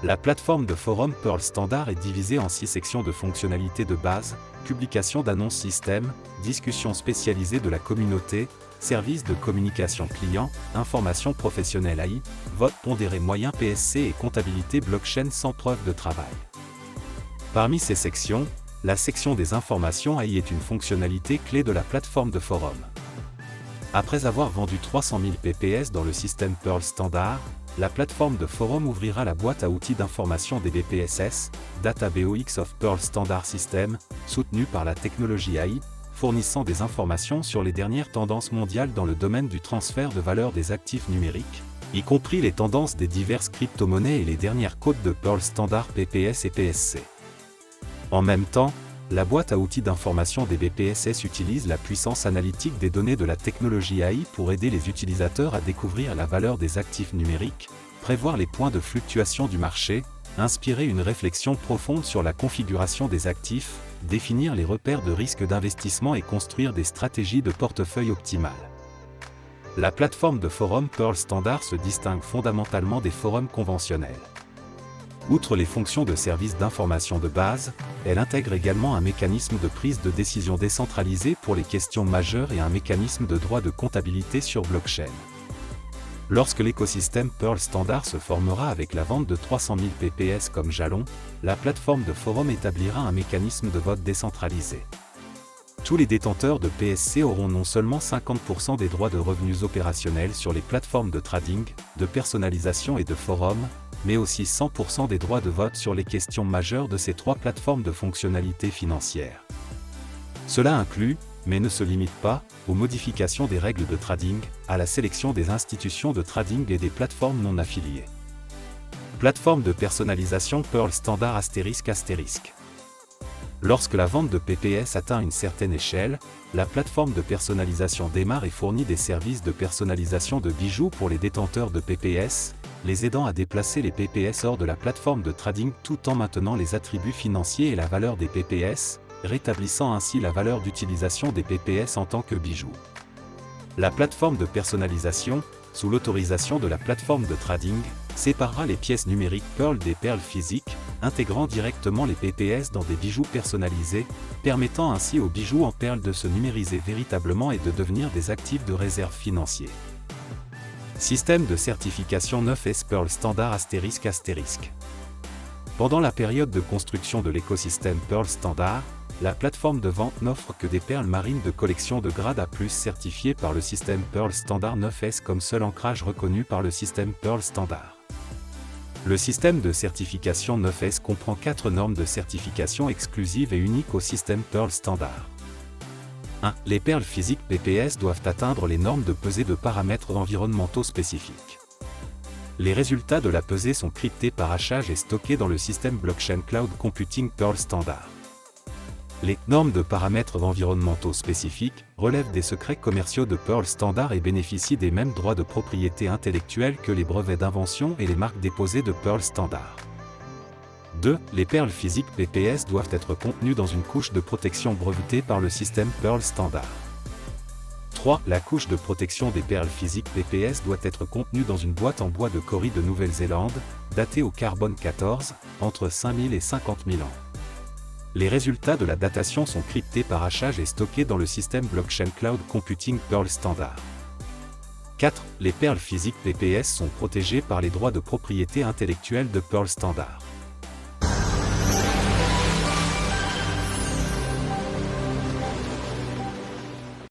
La plateforme de forum Perl Standard est divisée en 6 sections de fonctionnalités de base: publication d'annonces système, discussion spécialisée de la communauté, services de communication client, information professionnelle AI, vote pondéré moyen PSC et comptabilité blockchain sans preuve de travail. Parmi ces sections, la section des informations AI est une fonctionnalité clé de la plateforme de forum. Après avoir vendu 300 000 PPS dans le système Perl Standard, la plateforme de forum ouvrira la boîte à outils d'information des BPSS, DataBox of Perl Standard System, soutenue par la technologie AI, fournissant des informations sur les dernières tendances mondiales dans le domaine du transfert de valeur des actifs numériques, y compris les tendances des diverses crypto-monnaies et les dernières codes de Perl Standard PPS et PSC. En même temps, la boîte à outils d'information des BPSS utilise la puissance analytique des données de la technologie AI pour aider les utilisateurs à découvrir la valeur des actifs numériques, prévoir les points de fluctuation du marché, inspirer une réflexion profonde sur la configuration des actifs, définir les repères de risque d'investissement et construire des stratégies de portefeuille optimales. La plateforme de forum Perl Standard se distingue fondamentalement des forums conventionnels. Outre les fonctions de service d'information de base, elle intègre également un mécanisme de prise de décision décentralisé pour les questions majeures et un mécanisme de droit de comptabilité sur blockchain. Lorsque l'écosystème Perl Standard se formera avec la vente de 300 000 PPS comme jalon, la plateforme de forum établira un mécanisme de vote décentralisé. Tous les détenteurs de PSC auront non seulement 50% des droits de revenus opérationnels sur les plateformes de trading, de personnalisation et de forum, mais aussi 100% des droits de vote sur les questions majeures de ces 3 plateformes de fonctionnalités financières. Cela inclut, mais ne se limite pas, aux modifications des règles de trading, à la sélection des institutions de trading et des plateformes non affiliées. Plateforme de personnalisation Perl Standard ***. Lorsque la vente de PPS atteint une certaine échelle, la plateforme de personnalisation démarre et fournit des services de personnalisation de bijoux pour les détenteurs de PPS, les aidant à déplacer les PPS hors de la plateforme de trading tout en maintenant les attributs financiers et la valeur des PPS, rétablissant ainsi la valeur d'utilisation des PPS en tant que bijoux. La plateforme de personnalisation, sous l'autorisation de la plateforme de trading, séparera les pièces numériques Perl des perles physiques, intégrant directement les PPS dans des bijoux personnalisés, permettant ainsi aux bijoux en perles de se numériser véritablement et de devenir des actifs de réserve financiers. Système de certification 9S Perl Standard ***. Pendant la période de construction de l'écosystème Perl Standard, la plateforme de vente n'offre que des perles marines de collection de grade A+, certifiées par le système Perl Standard 9S comme seul ancrage reconnu par le système Perl Standard. Le système de certification 9S comprend 4 normes de certification exclusives et uniques au système Perl Standard. 1. Les perles physiques PPS doivent atteindre les normes de pesée de paramètres environnementaux spécifiques. Les résultats de la pesée sont cryptés par hachage et stockés dans le système Blockchain Cloud Computing Perl Standard. Les normes de paramètres environnementaux spécifiques relèvent des secrets commerciaux de Perl Standard et bénéficient des mêmes droits de propriété intellectuelle que les brevets d'invention et les marques déposées de Perl Standard. 2. Les perles physiques PPS doivent être contenues dans une couche de protection brevetée par le système Perl Standard. 3. La couche de protection des perles physiques PPS doit être contenue dans une boîte en bois de Cory de Nouvelle-Zélande, datée au carbone 14, entre 5000 et 50 000 ans. Les résultats de la datation sont cryptés par hachage et stockés dans le système Blockchain Cloud Computing Perl Standard. 4. Les perles physiques PPS sont protégées par les droits de propriété intellectuelle de Perl Standard.